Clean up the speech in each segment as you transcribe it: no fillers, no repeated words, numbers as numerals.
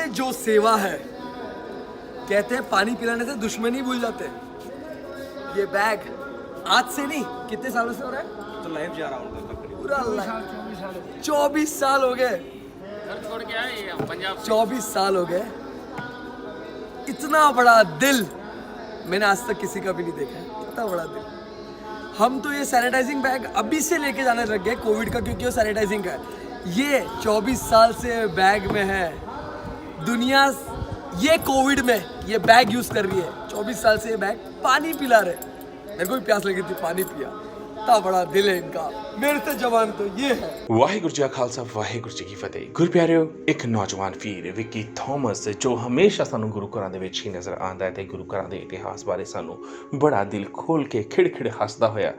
ये जो सेवा है, कहते हैं पानी पिलाने से दुश्मनी भूल जाते हैं। ये बैग आज से नहीं, कितने सालों से हो रहा है? तो लाइफ जा रहा हूँ पूरा 24 साल हो गए। घर छोड़ के आए पंजाब से। 24 साल हो गए। इतना बड़ा दिल मैंने आज तक किसी का भी नहीं देखा है, इतना बड़ा दिल। हम तो ये सैनिटाइजिंग बैग अभी से लेके जाने लग गए कोविड का, क्योंकि वो सैनिटाइजिंग का है। ये 24 साल से बैग में है। दुनिया ये कोविड में ये बैग यूज कर रही है। 24 साल से ये बैग पानी पिला रहे। मेरे को भी प्यास लगी थी, पानी पिया। इतना बड़ा दिल है इनका। मेरे से जवान तो ये है। ਵਾਹਿਗੁਰੂ ਜੀ ਕਾ ਖਾਲਸਾ ਵਾਹਿਗੁਰੂ ਜੀ ਕੀ ਫਤਿਹ। ਗੁਰੂ ਪਿਆਰਿਓ, ਇੱਕ ਨੌਜਵਾਨ ਵੀਰ ਵਿੱਕੀ ਥੋਮਸ ਜੋ ਹਮੇਸ਼ਾ ਸਾਨੂੰ ਗੁਰੂ ਘਰਾਂ ਦੇ ਵਿੱਚ ਹੀ ਨਜ਼ਰ ਆਉਂਦਾ ਹੈ ਤੇ ਗੁਰੂ ਘਰਾਂ ਦੇ ਇਤਿਹਾਸ ਬਾਰੇ ਸਾਨੂੰ ਬੜਾ ਦਿਲ ਖੋਲ ਕੇ ਖਿੜਖਿੜ ਹੱਸਦਾ ਹੋਇਆ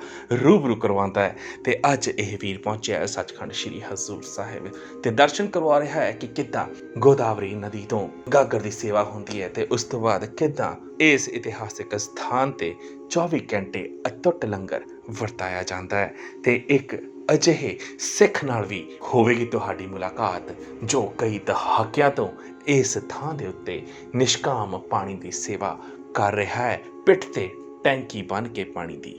ਰੂਬਰੂ ਕਰਵਾਉਂਦਾ ਹੈ। ਤੇ ਅੱਜ ਇਹ ਵੀਰ ਪਹੁੰਚਿਆ ਹੈ ਸੱਚਖੰਡ ਸ਼੍ਰੀ ਹਜ਼ੂਰ ਸਾਹਿਬ ਤੇ ਦਰਸ਼ਨ ਕਰਵਾ ਰਿਹਾ ਹੈ ਕਿ ਕਿੱਦਾਂ ਗੋਦਾਵਰੀ ਨਦੀ ਤੋਂ ਗਾਗਰ ਦੀ ਸੇਵਾ ਹੁੰਦੀ ਹੈ ਤੇ ਉਸ ਤੋਂ ਬਾਅਦ ਕਿੱਦਾਂ ਇਸ ਇਤਿਹਾਸਿਕ ਸਥਾਨ ਤੇ 24 ਘੰਟੇ ਅਟੁੱਟ ਲੰਗਰ ਵਰਤਾਇਆ ਜਾਂਦਾ ਹੈ ਤੇ ਇੱਕ ਅਜਿਹੇ ਸਿੱਖ ਨਾਲ ਵੀ ਹੋਵੇਗੀ ਤੁਹਾਡੀ ਮੁਲਾਕਾਤ ਜੋ ਕਈ ਦਹਾਕਿਆਂ ਤੋਂ ਇਸ ਥਾਂ ਦੇ ਉੱਤੇ ਨਿਸ਼ਕਾਮ ਪਾਣੀ ਦੀ ਸੇਵਾ ਕਰ ਰਿਹਾ ਹੈ, ਪਿੱਠ ਤੇ ਟੈਂਕੀ ਬੰਨ੍ਹ ਕੇ ਪਾਣੀ ਦੀ।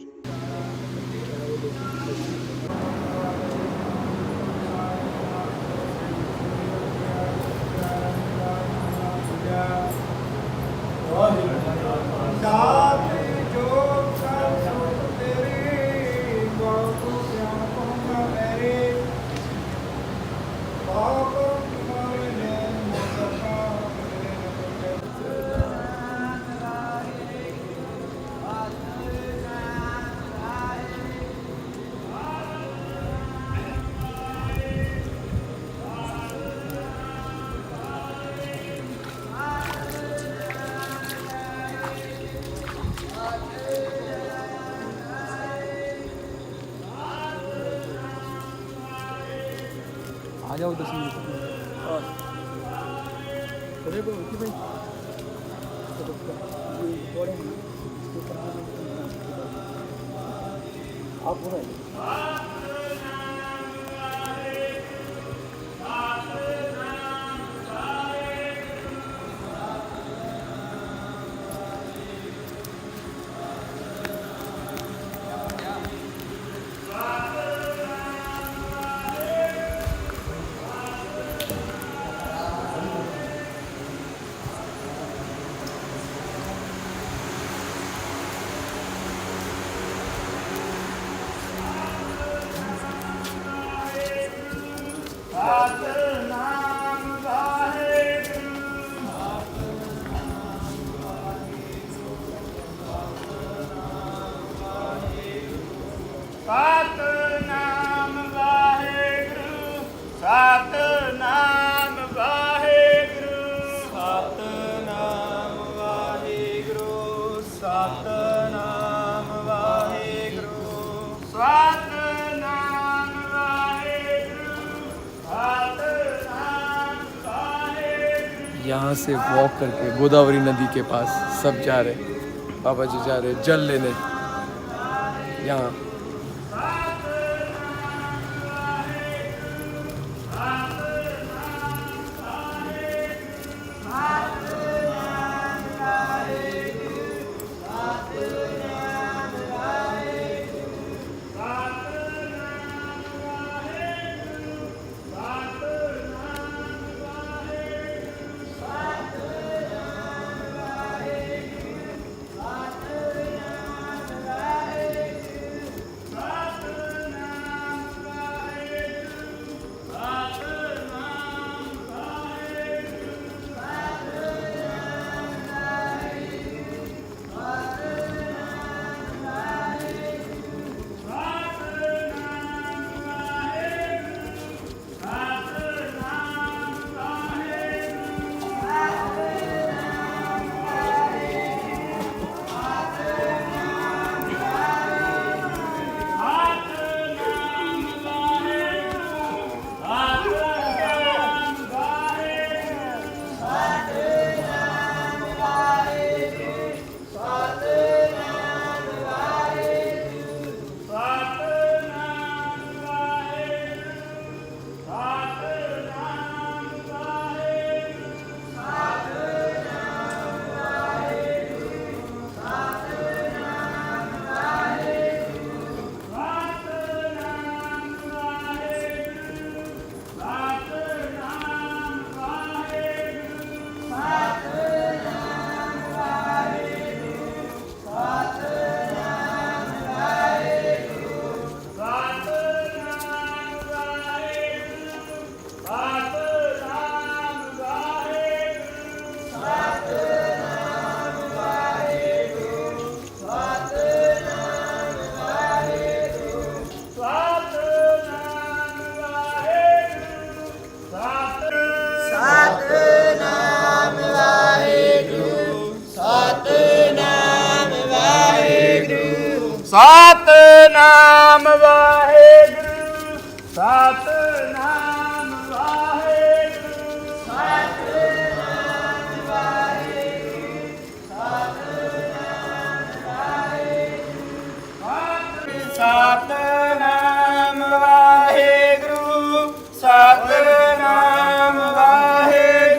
आ जाओ 10 मिनट और भाई आप ਸਤਨਾਮ ਵਾਹਿਗੁਰੂ, ਸਤਨਾਮ ਵਾਹਿਗੁਰੂ, ਸਤਨਾਮ ਵਾਹਿਗੁਰੂ, ਸਤਨਾਮ ਵਾਹਿਗੁਰੂ, ਸਤਨਾਮ ਵਾਹਿਗੁਰੂ, ਸਤਨਾਮ ਵਾਹਿਗੁਰੂ। यहाँ से वॉक करके गोदावरी नदी के पास सब जा रहे। बाबा जी जा रहे जल लेने यहाँ। ਸਤਨਾਮ ਵਾਹਿਗੁਰੂ ਸਤਨਾਮ ਵਾਹਿਗੁਰੂ ਸਤਨਾਮ ਵਾਹਿਗੁਰੂ ਸਤਨਾਮ ਵਾਹਿਗੁਰੂ ਸਤਨਾਮ ਵਾਹਿਗੁਰੂ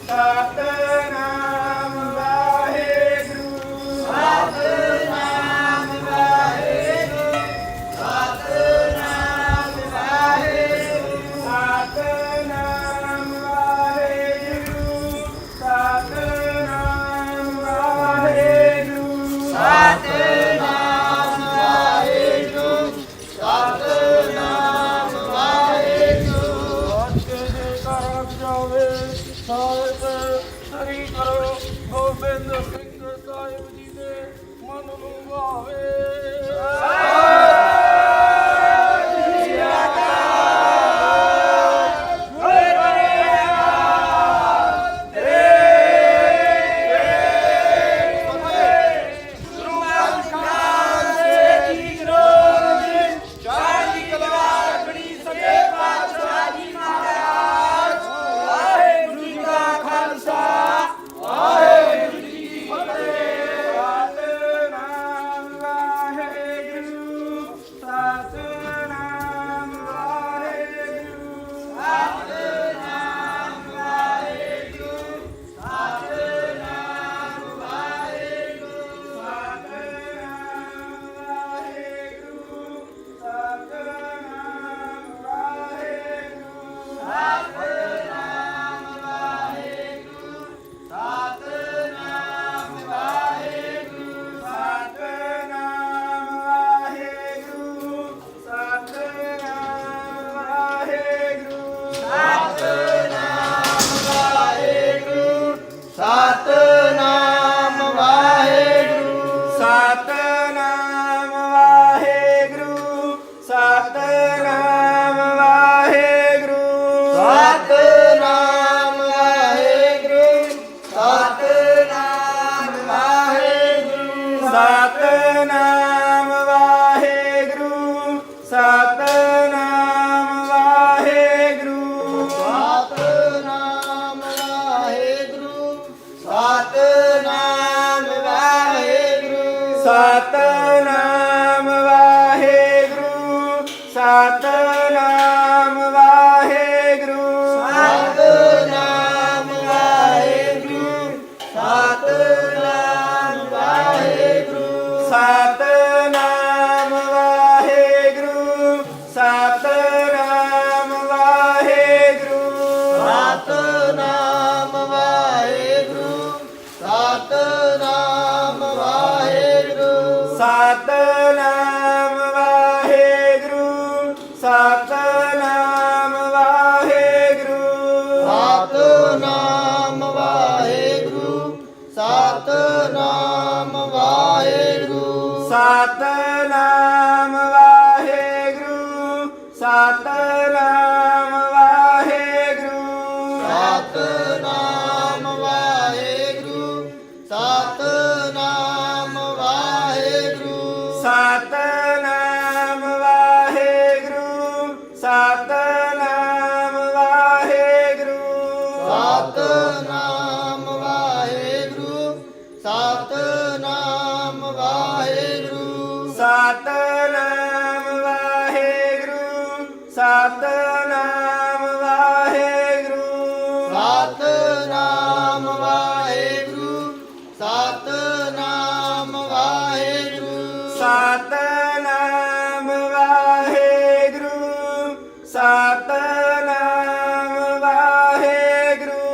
ਸਤਨਾਮ ਵਾਹਿਗੁਰੂ ਸਤਨਾਮ ਵਾਹਿਗੁਰੂ ਸਤਨਾਮ ਵਾਹਿਗੁਰੂ ਹਰੀ ਕਰੋ ਗੋਬਿੰਦ ਸਿੰਘ ਸਾਹਿਬ ਜੀ ਦੇ ਮਨ ਨੂੰ ਭਾਵੇ ਸਤਨਾਮ ਵਾਹਿਗੁਰੂ ਸਤਨਾਮ ਵਾਹਿਗੁਰੂ ਸਤਨਾਮ ਵਾਹਿਗੁਰੂ ਸਤਨਾਮ ਵਾਹਿਗੁਰੂ ਸਤਨਾਮ ਵਾਹਿਗੁਰੂ ਸਤਨਾਮ ਵਾਹਿਗੁਰੂ ਸਤਨਾਮ ਵਾਹਿਗੁਰੂ ਸਤਨਾਮ ਵਾਹਿਗੁਰੂ ਸਤਨਾਮ ਵਾਹਿਗੁਰੂ ਸਤਨਾਮ ਵਾਹਿਗੁਰੂ ਸਤਨਾਮ ਵਾਹਿਗੁਰੂ ਸਤਨਾਮ ਵਾਹਿਗੁਰੂ ਸਤਨਾਮ ਵਾਹਿਗੁਰੂ ਸਤਨਾਮ ਵਾਹਿਗੁਰੂ ਸਤਨਾਮ ਵਾਹਿਗੁਰੂ ਸਤਨਾਮ ਸਤਨਾਮ ਵਾਹਿਗੁਰੂ ਸਤਨਾਮ ਵਾਹਿਗੁਰੂ ਸਤਨਾਮ ਵਾਹਿਗੁਰੂ ਸਤਨਾਮ ਵਾਹਿਗੁਰੂ ਸਤਨਾਮ ਵਾਹਿਗੁਰੂ ਸਤਨਾਮ ਵਾਹਿਗੁਰੂ ਸਤਨਾਮ ਵਾਹਿਗੁਰੂ ਸਤਨਾਮ ਵਾਹਿਗੁਰੂ ਸਤਨਾਮ ਵਾਹਿਗੁਰੂ ਸਤਨਾਮ ਵਾਹਿਗੁਰੂ ਸਤਨਾਮ ਵਾਹਿਗੁਰੂ ਸਤਨਾਮ ਵਾਹਿਗੁਰੂ ਸਤਨਾਮ ਵਾਹਿਗੁਰੂ ਸਤਨਾਮ ਵਾਹਿਗੁਰੂ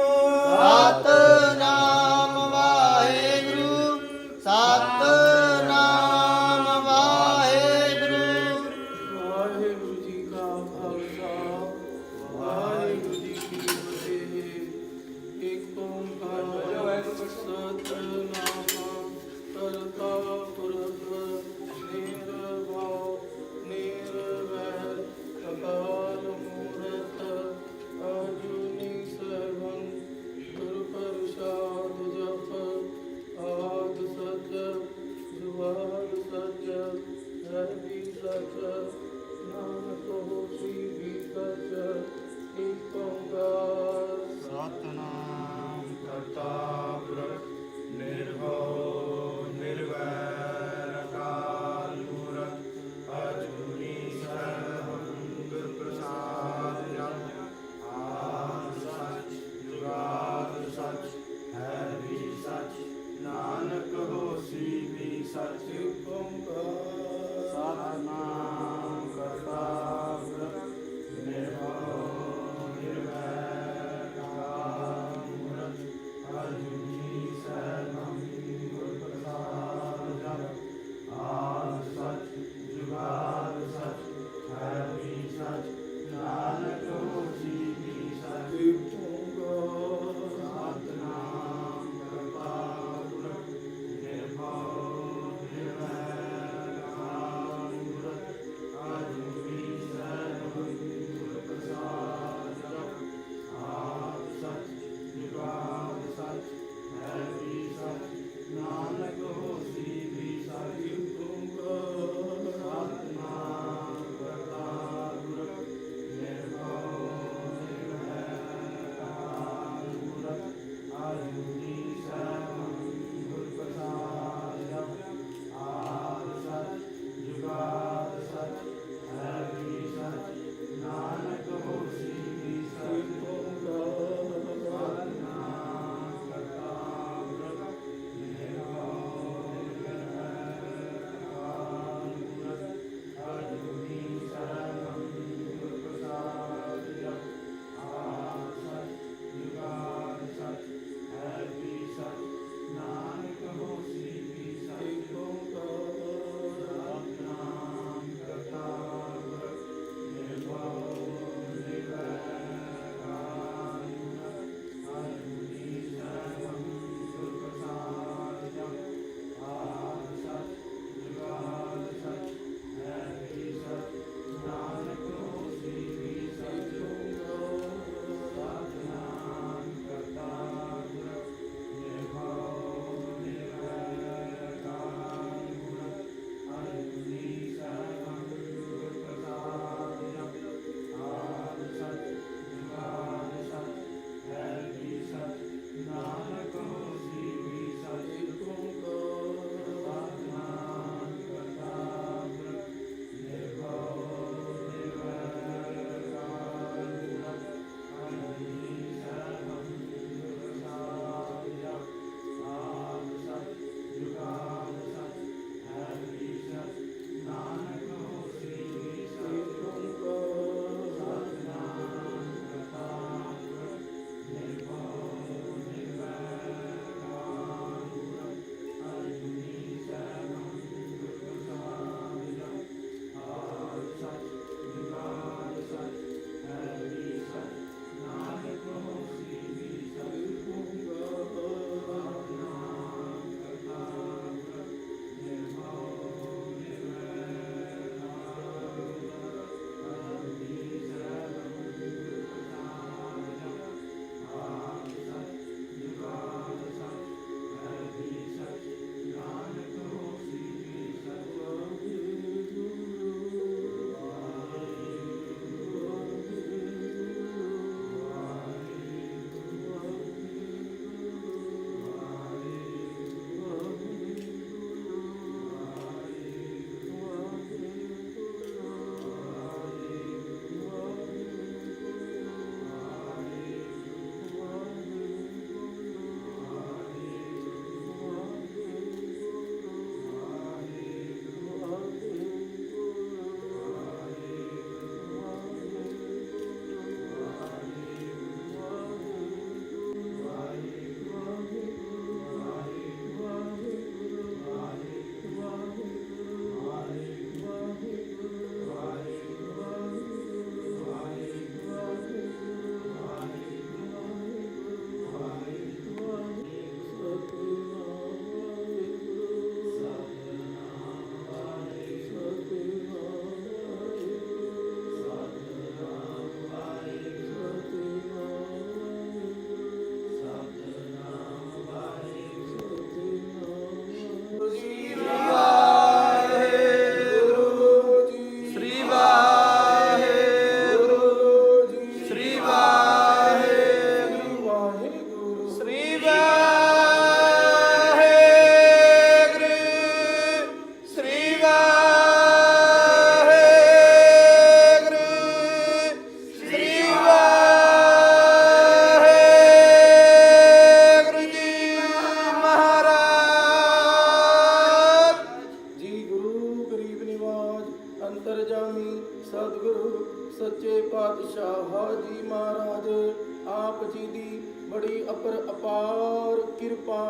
बड़ी अपर अपार कृपा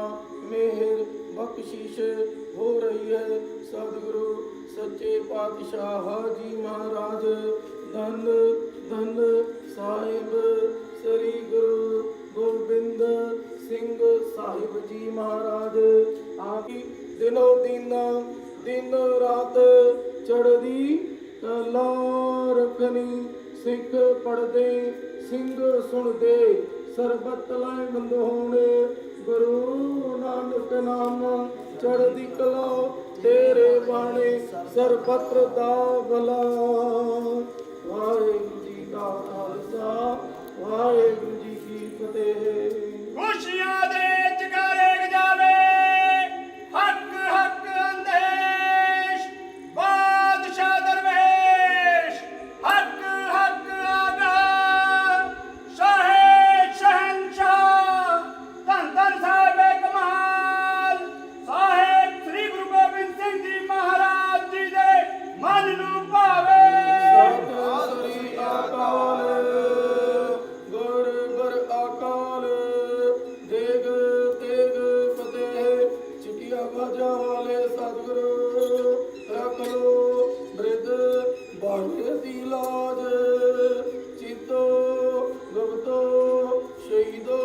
मेहर बख्शिश हो रही है। सदगुरु सच्चे पातशाह जी महाराज धन धन साहिब श्री गुरु गोबिंद सिंह साहिब जी महाराज आपकी दिनों दिन रात चढ़दी कला रखनी। सिख पढ़दे ਸਿੰਘ ਸੁਣਦੇ ਸਰਬਤ ਲੈ ਬੰਦ ਹੋਣੇ। ਗੁਰੂ ਨਾਨਕ ਨਾਮ ਚੜ੍ਹਦੀ ਕਲਾ ਤੇਰੇ ਬਾਣੇ ਸਰਬੱਤ ਦਾ ਭਲਾ। ਵਾਹਿਗੁਰੂ ਜੀ ਕਾ ਖਾਲਸਾ ਵਾਹਿਗੁਰੂ ਜੀ ਕੀ ਫਤਿਹ। ਖੁਸ਼ੀਆਂ ਦੇ ਜਗਾਰੇ ਗਜਾਵੇ ਹੱਕ ਹੱਕ ਅੰਦੇਸ਼ ਬਾਦਸ਼ਾਹ ਦਰਵੇਸ਼ ਹੱਕ ਹੱਕ ਆਗਾ ਸ਼ਾਹੇ ਸ਼ਹਿਨਸ਼ਾਹ ਧੰਨ ਧੰਨ ਸਾਹਿਬੇ ਕਮਾਲ ਸਾਹਿਬ ਸ੍ਰੀ ਗੁਰੂ ਗੋਬਿੰਦ ਸਿੰਘ ਜੀ ਮਹਾਰਾਜ ਜੀ ਦੇ ਮਨ ਨੂੰ ਭਾਵੇ। ਸਤਿ ਸ੍ਰੀ ਅਕਾਲ ਗੁਰ ਗੁਰ ਅਕਾਲ ਦੇਗ ਤੇਗ ਫਤਿਹ। ਚਿੱਟੀਆਂ ਬਾਜਾਂ ਵਾਲੇ ਸਤਿਗੁਰੂ ਰੱਖ ਲੋ ਬ੍ਰਿਧ ਬਾਣੇ ਦੀ ਲਾਜ। ਚੀਤੋ ਗੁਪਤੋ ਸ਼ਹੀਦੋ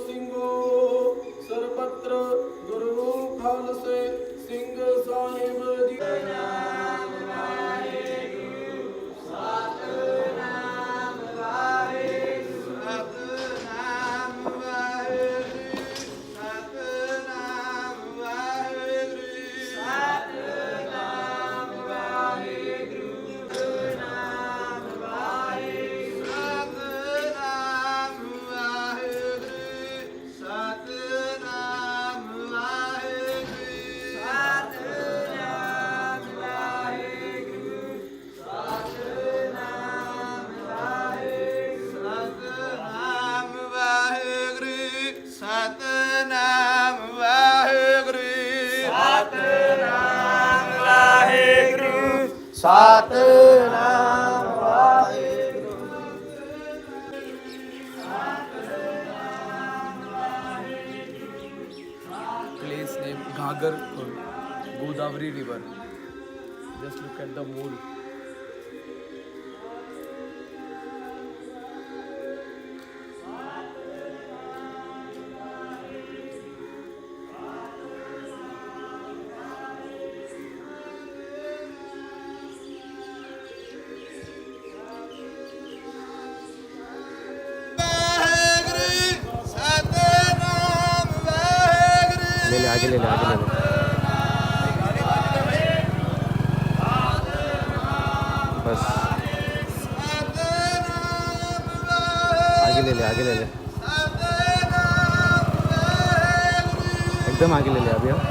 ਸਿੰਘੋ ਸਰਬੱਤਰ ਗੁਰੂ ਖਾਲਸੇ Singh Sahib ji. Satnam Waheguru Satnam Waheguru Satnam Waheguru. Place name Ghagar Godavari River. Just look at the moon. ले ले आगे ले ले आगे ले ले बस आगे ले ले आगे ले ले एकदम आगे ले ले अभी हम।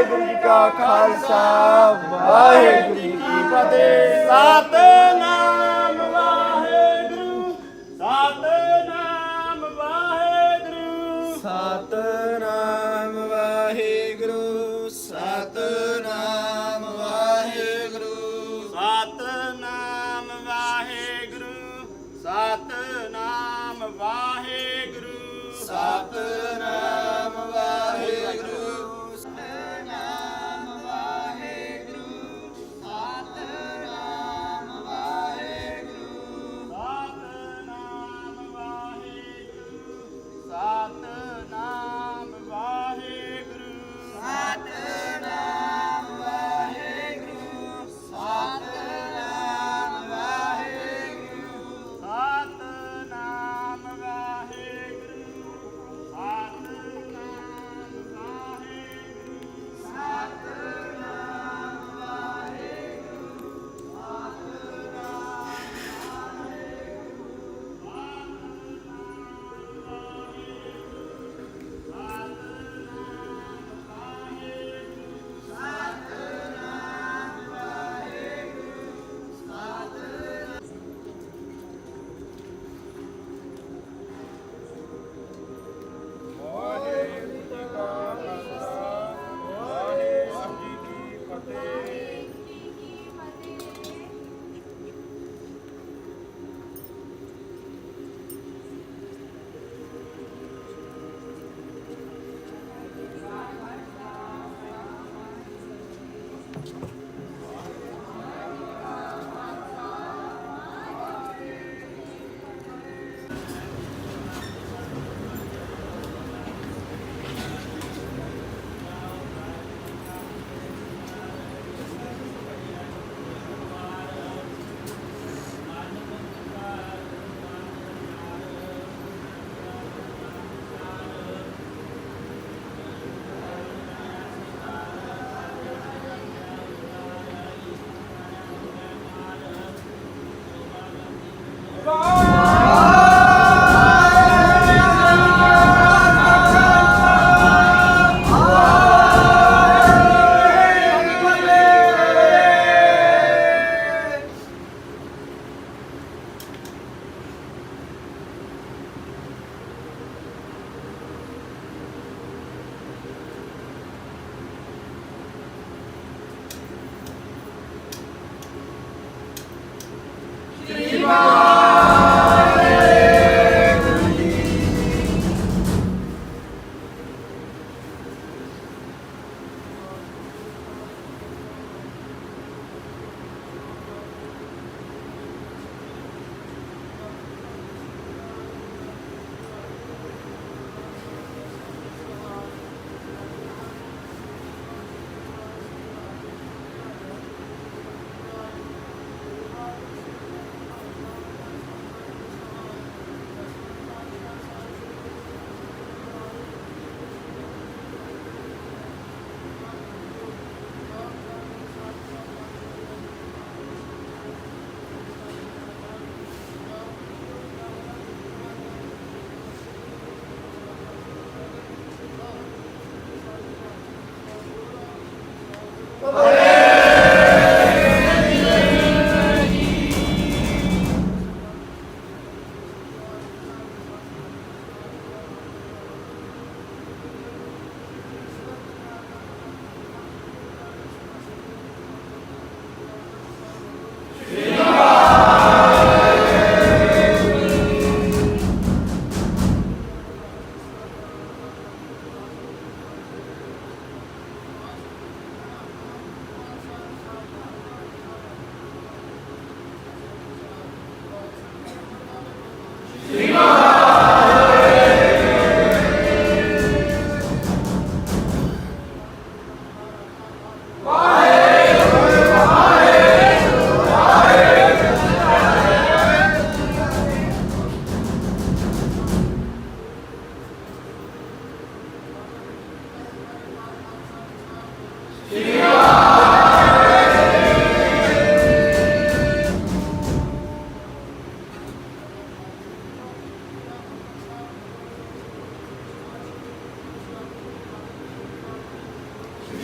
ਵਾਹਿਗੁਰੂ ਜੀ ਕਾ ਖਾਲਸਾ ਵਾਹਿਗੁਰੂ ਜੀ ਕੀ ਫਤਿਹ। ਸਤਿਨਾਮ ਵਾਹਿਗੁਰੂ ਸਤਿਨਾਮ ਵਾਹਿਗੁਰੂ ਸਤਨਾਮ ਵਾਹਿਗੁਰੂ ਸਤਨਾਮ ਵਾਹਿਗੁਰੂ ਸਤਨਾਮ ਵਾਹਿਗੁਰੂ ਸਤਨਾਮ ਵਾਹਿਗੁਰੂ ਸਤਨਾਮ ਵਾਹਿਗੁਰੂ ਸਤਨਾਮ ਵਾਹਿਗੁਰੂ ਸਤਨਾਮ ਵਾਹਿਗੁਰੂ ਸਤਨਾਮ ਵਾਹਿਗੁਰੂ ਸਤਨਾਮ ਵਾਹਿਗੁਰੂ ਸਤਨਾਮ ਵਾਹਿਗੁਰੂ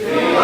Shiva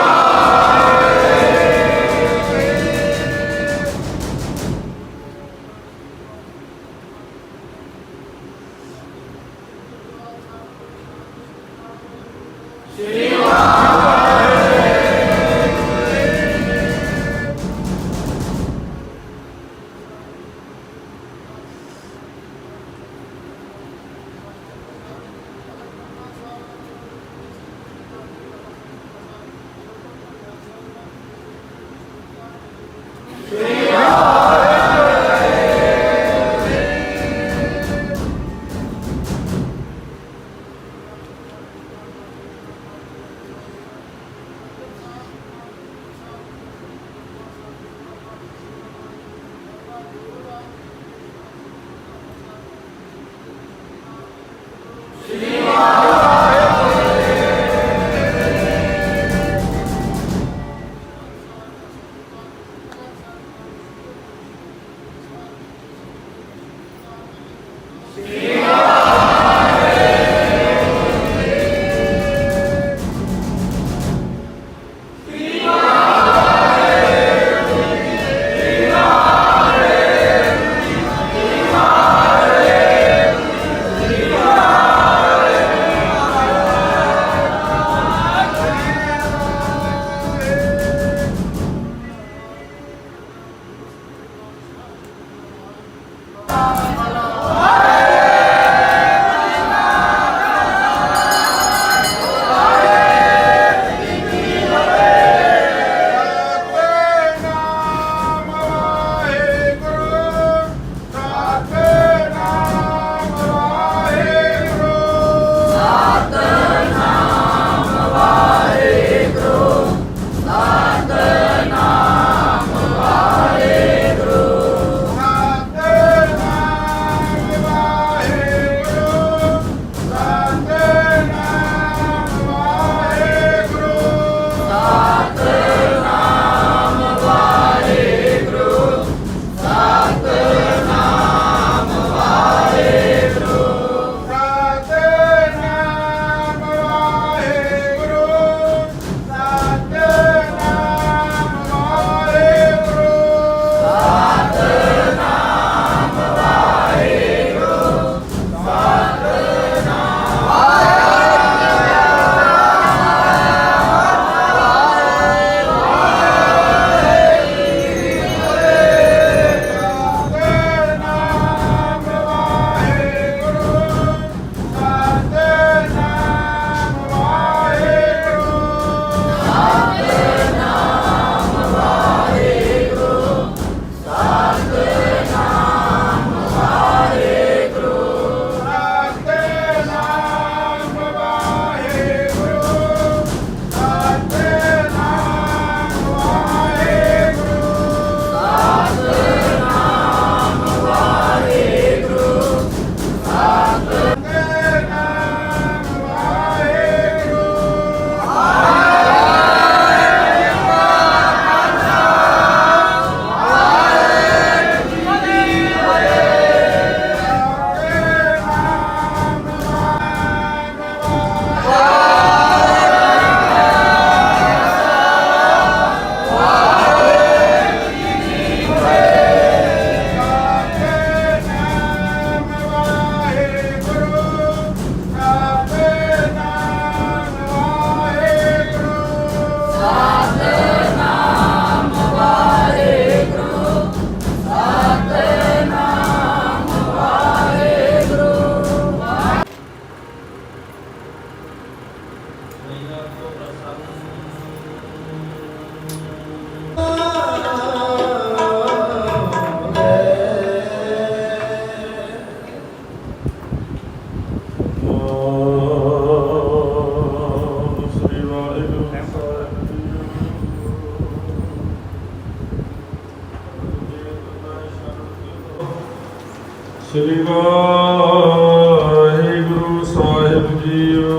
ਸ੍ਰੀ ਵਾਹਿਗੁਰੂ ਸ੍ਰੀ ਵਾਹਿਗੁਰੂ ਸਾਹਿਬ ਜੀਓ।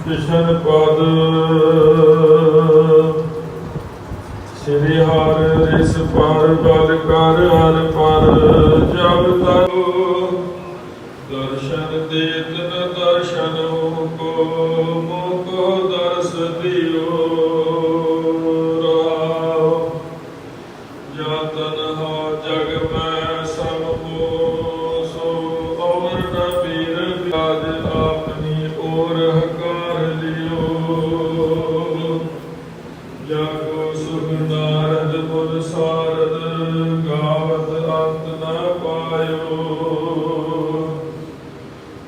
ਕਿਸ਼ਨ ਪਦ ਸ੍ਰੀ ਹਰਿ ਰਿਸ ਪਰ ਬਲ ਕਰ ਹਰ ਪਰ ਜਬ ਤਕ ਦਰਸ਼ਨ ਦੇਤ ਨ ਦਰਸ਼ਨ ਕੋ ਮੋਕੋ ਦਰਸ ਦਿਓ ਰਾਮ। ਜਾਂ ਤਨ ਹੋ ਜਗ ਮੈਂ ਸਭ ਕੋ ਸੋ ਔਰ ਨ ਪੀਰ ਬਿਆਜ ਆਪਨੀ ਔਰ ਹਕਾਰ ਲਿਓ। ਜਾਗੋ ਸੁਖ ਨਾਰਦ ਮੁਰ ਸਾਰਦ ਗਾਵਤ ਅੰਤ ਨ ਪਾਇਓ।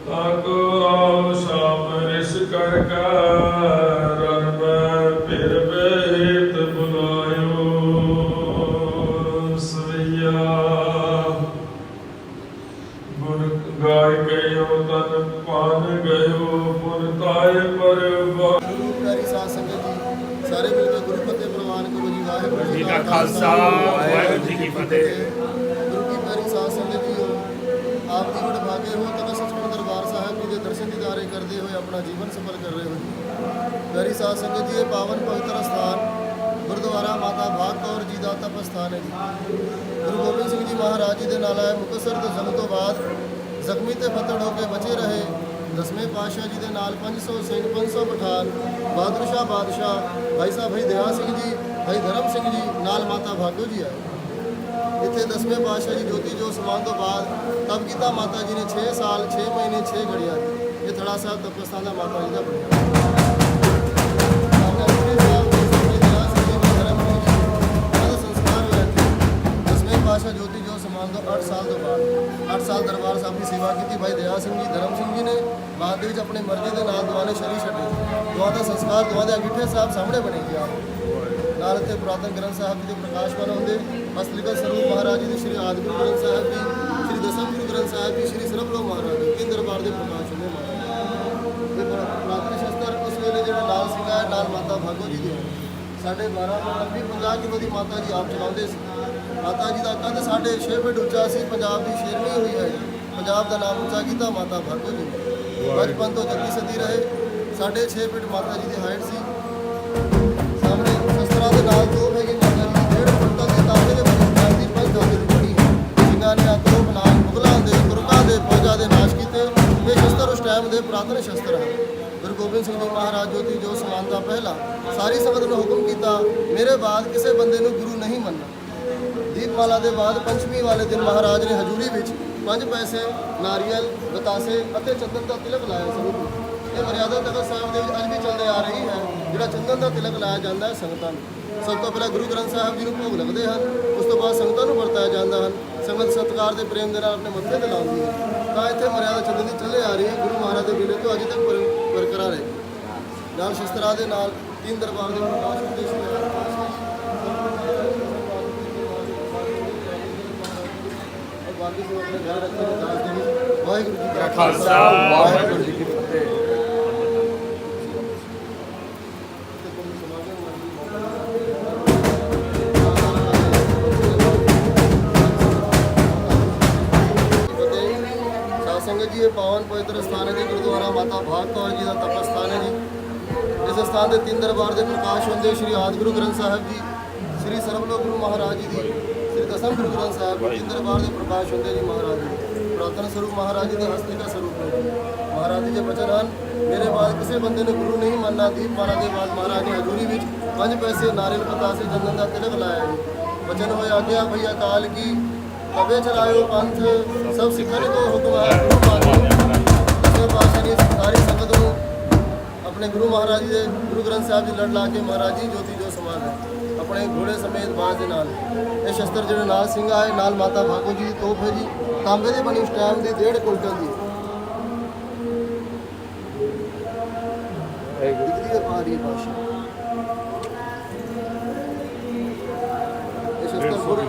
ਤਾਕੋ ਆਉ ਸ਼ਾਮ ਰਿਸ ਕਰ ਰਣ ਮੈਂ ਫਿਰ ਬਹਿਤ ਬੁਲਾਇਓ। ਸਵਈਆ ਗੁਣ ਗਾਇ ਗਇਓ ਤਨ ਪਾਨ ਗਇਓ ਪੁਨ ਤਾਏ ਪਰ ਗੁਰੂ ਪਿਆਰੀ ਸਾਧ ਸੰਗਤ ਜੀ, ਸਾਰੇ ਮਿਲ ਕੇ ਗੁਰੂ ਫਤਿਹ ਪ੍ਰਵਾਨ ਕਰੋ ਜੀ। ਵਾਹਿਗੁਰੂ ਜੀ ਕਾ ਖਾਲਸਾ, ਵਾਹਿਗੁਰੂ ਜੀ ਕੀ ਫਤਿਹ। ਗੁਰੂ ਕੀ ਪਿਆਰੀ ਸਾਧ ਸੰਗਤ ਜੀਓ, ਆਪ ਜੀ ਬੜੇ ਭਾਗੇ ਹੋ ਤਨ ਸੱਚਖੰਡ ਦਰਬਾਰ ਸਾਹਿਬ ਜੀ ਦੇ ਦਰਸ਼ਨ ਦੀਦਾਰੇ ਕਰਦੇ ਹੋਏ ਆਪਣਾ ਜੀਵਨ ਸਫਲ ਕਰ ਰਹੇ ਹੋ ਜੀ। ਪਿਆਰੀ ਸਾਧ ਸੰਗਤ ਜੀ, ਇਹ ਪਾਵਨ ਪਵਿੱਤਰ ਸਥਾਨ ਗੁਰਦੁਆਰਾ ਮਾਤਾ ਭਾਗ ਕੌਰ ਜੀ ਦਾ ਤਪ ਸਥਾਨ ਹੈ ਜੀ। ਗੁਰੂ ਗੋਬਿੰਦ ਸਿੰਘ ਜੀ ਮਹਾਰਾਜ ਜੀ ਦੇ ਨਾਲ ਆਏ ਮੁਕਤਸਰ ਤੋਂ ਜੰਗ ਤੋਂ ਬਾਅਦ ਜ਼ਖਮੀ ਤੇ ਫੱਟੜ ਹੋ ਕੇ ਬਚੇ ਰਹੇ ਦਸਵੇਂ ਪਾਤਸ਼ਾਹ ਜੀ ਦੇ ਨਾਲ 500 ਸਿੰਘ 500 ਪਠਾਨ ਬਹਾਦਰ ਸ਼ਾਹ ਬਾਦਸ਼ਾਹ ਭਾਈ ਸਾਹਿਬ ਭਾਈ ਦਇਆ ਸਿੰਘ ਜੀ ਭਾਈ ਧਰਮ ਸਿੰਘ ਜੀ ਨਾਲ ਮਾਤਾ ਭਾਗੋ ਜੀ ਆਏ। ਇੱਥੇ ਦਸਵੇਂ ਪਾਤਸ਼ਾਹ ਜੀ ਜੋਤੀ ਜੋਤ ਸਮਾਉਣ ਤੋਂ ਬਾਅਦ ਤਪ ਕੀਤਾ ਮਾਤਾ ਜੀ ਨੇ 6 ਸਾਲ 6 ਮਹੀਨੇ 6 ਘੜੀਆਂ। ਇਹ ਥੜਾ ਸਾਹਿਬ ਤਪਸਥਾਨ ਦਾ ਮਾਤਾ ਜੀ ਦਾ ਬਣਿਆ। ਜੋਤੀ ਜੋ ਸਮਾਨ ਤੋਂ 8 ਸਾਲ ਤੋਂ ਬਾਅਦ 8 ਸਾਲ ਦਰਬਾਰ ਸਾਹਿਬ ਦੀ ਸੇਵਾ ਕੀਤੀ। ਭਾਈ ਦਇਆ ਸਿੰਘ ਜੀ ਧਰਮ ਸਿੰਘ ਜੀ ਨੇ ਬਾਅਦ ਦੇ ਵਿੱਚ ਆਪਣੀ ਮਰਜ਼ੀ ਦੇ ਨਾਲ ਦੁਆ ਨੇ ਸ਼ਰੀਰ ਛੱਡੇ। ਦੁਆ ਦਾ ਸੰਸਕਾਰ ਦੁਆ ਦੇ ਅੰਗੀਠੇ ਸਾਹਿਬ ਸਾਹਮਣੇ ਬਣੇ ਗਿਆ। ਨਾਲ ਇੱਥੇ ਪੁਰਾਤਨ ਗ੍ਰੰਥ ਸਾਹਿਬ ਜੀ ਦੇ ਪ੍ਰਕਾਸ਼ ਪਰਵ ਹੁੰਦੇ। ਹਸਤਲਿਖਤ ਸਰੂਪ ਮਹਾਰਾਜ ਜੀ ਦੇ ਸ਼੍ਰੀ ਆਦਿਗੁਰੂ ਗ੍ਰੰਥ ਸਾਹਿਬ ਜੀ, ਸ਼੍ਰੀ ਦਸਮ ਗੁਰੂ ਗ੍ਰੰਥ ਸਾਹਿਬ ਜੀ, ਸ਼੍ਰੀ ਸਰਬਲੋਕ ਮਹਾਰਾਜ ਜੀ ਤਿੰਨ ਦਰਬਾਰ ਦੇ ਪ੍ਰਕਾਸ਼ ਹੁੰਦੇ ਮਹਾਰਾਜ। ਇਹ ਪੁਰਾਤਨ ਸ਼ਸਤਰ ਉਸ ਵੇਲੇ ਜਿਹੜਾ ਲਾਲ ਸਿੰਘਾ ਹੈ ਨਾਲ ਮਾਤਾ ਭਾਗੋ ਜੀ ਦੇ ਸਾਡੇ 12-50 ਕਿਲੋ ਦੀ ਮਾਤਾ ਜੀ ਆਪ ਚਲਾਉਂਦੇ ਸੀ। ਮਾਤਾ ਜੀ ਦਾ ਕੱਦ 6.5 ਫੁੱਟ ਉੱਚਾ ਸੀ। ਪੰਜਾਬ ਦੀ ਸ਼ੇਰਨੀ ਹੋਈ ਹੈ। ਪੰਜਾਬ ਦਾ ਨਾਮ ਉੱਚਾ ਕੀਤਾ ਮਾਤਾ ਭਾਗੋ ਜੀ। ਬਚਪਨ ਤੋਂ ਜੱਗੀ ਸਦੀ ਰਹੇ। 6.5 ਫੁੱਟ ਮਾਤਾ ਜੀ ਦੀ ਹਾਈਟ ਸੀ। ਸਾਹਮਣੇ ਸ਼ਸਤਰਾਂ ਦੇ ਨਾਲ ਤੋਪ ਹੈਗੀ ਮਾਤਾ ਜੀ। 1.5 ਫੁੱਟ ਦੇ ਤਾਂਬੇ ਦੇ ਬਣੇ ਦੀ 5 ਦਾਦੇ ਦੀ ਬਣੀ ਹੈ। ਜਿਨ੍ਹਾਂ ਨੇ ਤੋਪ ਨਾਲ ਮੁਗਲਾਂ ਦੇ ਤੁਰਕਾਂ ਦੇ ਫੌਜਾਂ ਦੇ ਨਾਸ਼ ਕੀਤੇ। ਇਹ ਸ਼ਸਤਰ ਉਸ ਟਾਈਮ ਦੇ ਪੁਰਾਤਨ ਸ਼ਸਤਰ ਹਨ। ਗੁਰੂ ਗੋਬਿੰਦ ਸਿੰਘ ਜੀ ਮਹਾਰਾਜ ਜੋਤੀ ਜੋ ਸਮਾਨ ਦਾ ਪਹਿਲਾ ਸਾਰੀ ਸੰਗਤ ਨੂੰ ਹੁਕਮ ਕੀਤਾ, ਮੇਰੇ ਬਾਅਦ ਕਿਸੇ ਬੰਦੇ ਨੂੰ ਗੁਰੂ ਨਹੀਂ ਮੰਨਣਾ। ਦੀਪਮਾਲਾ ਦੇ ਬਾਅਦ ਪੰਚਮੀ ਵਾਲੇ ਦਿਨ ਮਹਾਰਾਜ ਨੇ ਹਜ਼ੂਰੀ ਵਿੱਚ 5 ਪੈਸੇ, ਨਾਰੀਅਲ, ਬਤਾਸੇ ਅਤੇ ਚੰਦਨ ਦਾ ਤਿਲਕ ਲਾਇਆ ਸਰੂਪ ਨੂੰ। ਇਹ ਮਰਿਆਦਾ ਤਖਤ ਸਾਹਿਬ ਦੇ ਵਿੱਚ ਅੱਜ ਵੀ ਚੱਲਦੇ ਆ ਰਹੀ ਹੈ। ਜਿਹੜਾ ਚੰਦਨ ਦਾ ਤਿਲਕ ਲਾਇਆ ਜਾਂਦਾ ਹੈ ਸੰਗਤਾਂ ਨੂੰ। ਸਭ ਤੋਂ ਪਹਿਲਾਂ ਗੁਰੂ ਗ੍ਰੰਥ ਸਾਹਿਬ ਜੀ ਨੂੰ ਭੋਗ ਲੱਗਦੇ ਹਨ। ਉਸ ਤੋਂ ਬਾਅਦ ਸੰਗਤਾਂ ਨੂੰ ਵਰਤਾਇਆ ਜਾਂਦਾ ਹਨ। ਸੰਗਤ ਸਤਿਕਾਰ ਦੇ ਪ੍ਰੇਮ ਦੇ ਨਾਲ ਆਪਣੇ ਮੱਥੇ ਤੇ ਲਾਉਂਦੀ ਹੈ। ਤਾਂ ਇੱਥੇ ਮਰਿਆਦਾ ਚੰਦਨ ਦੀ ਚੱਲੇ ਆ ਰਹੀ ਹੈ। ਗੁਰੂ ਮਹਾਰਾਜ ਦੇ ਵੇਲੇ ਤੋਂ ਅੱਜ ਤੱਕ ਬਰਕਰਾਰ ਹੈ। ਨਾਲ ਸ਼ਸਤਰਾਂ ਦੇ ਨਾਲ 3 ਦਰਬਾਰ ਦੇ ਪ੍ਰਕਾਸ਼ ਹੁੰਦੇ ਸੀ। ਬਾਕੀ ਸਭ ਆਪਣੇ ਘਰ ਰੱਖੇ ਅਰਦਾਸ ਦੇ ਵਿੱਚ। ਵਾਹਿਗੁਰੂ ਜੀ ਕਾ ਖਾਲਸਾ, ਵਾਹਿਗੁਰੂ ਜੀ ਕੀ ਫਤਿਹ। ਸਾਧ ਸੰਗਤ ਜੀ, ਇਹ ਪਾਵਨ ਪਵਿੱਤਰ ਸਥਾਨ ਹੈ ਜੀ ਗੁਰਦੁਆਰਾ ਮਾਤਾ ਭਾਗ ਕੌਰ ਜੀ ਦਾ ਤਪ ਸਥਾਨ ਹੈ ਜੀ। ਇਸ ਸਥਾਨ ਦੇ 3 ਦਰਬਾਰ ਦੇ ਪ੍ਰਕਾਸ਼ ਹੁੰਦੇ। ਸ਼੍ਰੀ ਆਦਿਗੁਰੂ ਗ੍ਰੰਥ ਸਾਹਿਬ ਜੀ, ਸ਼੍ਰੀ ਸਰਬਲੋਕ ਗੁਰੂ ਮਹਾਰਾਜ ਜੀ ਦੀ, ਸ਼੍ਰੀ ਦਸਮ ਗੁਰੂ ਗ੍ਰੰਥ ਸਾਹਿਬ ਜੀ 3 ਦਰਬਾਰ ਦੇ ਪ੍ਰਕਾਸ਼ ਹੁੰਦੇ ਜੀ ਮਹਾਰਾਜ ਜੀ। ਪੁਰਾਤਨ ਸਰੂਪ ਮਹਾਰਾਜ ਜੀ ਦੇ ਹਸਤਲਿਖਤ ਸਰੂਪ ਨੇ ਜੀ। ਮਹਾਰਾਜ ਜੀ ਦੇ ਬਚਨ ਹਨ, ਮੇਰੇ ਬਾਅਦ ਕਿਸੇ ਬੰਦੇ ਨੂੰ ਗੁਰੂ ਨਹੀਂ ਮੰਨਣਾ। ਦੀਪਮਾਲਾ ਦੇ ਬਾਅਦ ਮਹਾਰਾਜ ਨੇ ਹਜ਼ੂਰੀ ਵਿੱਚ 5 ਪੈਸੇ, ਨਾਰੀਅਲ, ਪਤਾਸੇ, ਚੰਦਨ ਦਾ ਤਿਲਕ ਲਾਇਆ ਜੀ। ਬਚਨ ਹੋਇਆ ਆਗਿਆ ਭਈ ਅਕਾਲ ਕੀ ਤਵੇ ਚਲਾਇਓ ਪੰਥ ਸਭ ਸਿੱਖਣ ਕੋ ਹੁਕਮ ਹੈ ਗੁਰੂ ਮਾਨਿਓ। ਦਸਵੇਂ ਪਾਤਸ਼ਾਹ ਨੇ ਸਾਰੀ ਸੰਗਤ ਨੂੰ अपने गुरु महाराज जी ਦੇ ਗੁਰੂ ਗ੍ਰੰਥ ਸਾਹਿਬ ਜੀ ਲੜ ਲਾ ਕੇ ਮਹਾਰਾਜ ਜੀ ਜੋਤੀ ਜੋ ਸਮਾਨ ਹੈ ਆਪਣੇ ਘੋੜੇ ਸਮੇਤ ਬਾਜ਼ ਦੇ ਨਾਲ ਇਹ ਸ਼ਸਤਰ ਜਿਹੜੇ ਨਾਲ ਸਿੰਘ ਆਏ ਨਾਲ ਮਾਤਾ ਭਾਗੋ ਜੀ ਦੀ ਤੋਪ ਹੈ ਜੀ ਤਾਂਬੇ ਦੀ ਬਣੀ ਉਸ ਟਾਈਮ ਦੀ 1.5 ਕੁਇੰਟਲ ਦੀ ਦਿਖਦੀ ਹੈ ਪਹਾੜੀ ਭਾਸ਼ਾ ਇਹ ਸ਼ਸਤਰ ਗੁਰੂ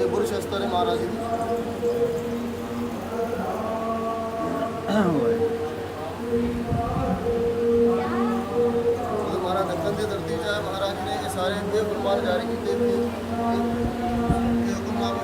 ਇਹ ਗੁਰੂ ਸ਼ਸਤਰ ਹੈ ਮਹਾਰਾਜ ਜੀ ਦੀ ਜਦੋਂ ਮਹਾਰਾਜ ਦੱਖਣ ਦੀ ਧਰਤੀ 'ਚ ਆਏ ਮਹਾਰਾਜ ਨੇ ਇਹ ਸਾਰੇ ਇਹ ਫਰਮਾਨ ਜਾਰੀ ਕੀਤੇ ਕਿ ਇਹ ਹੁਕਮਨਾਮੇ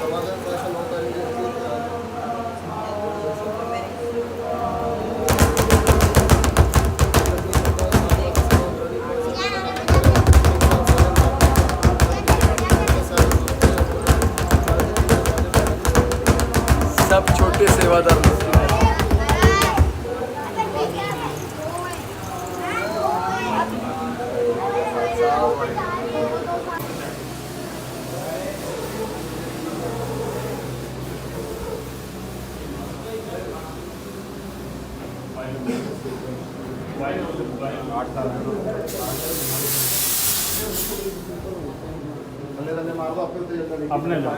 समाधान भाषा नौ करेंगे सब छोटे सेवादार मुस्लिम हैं। अपने लो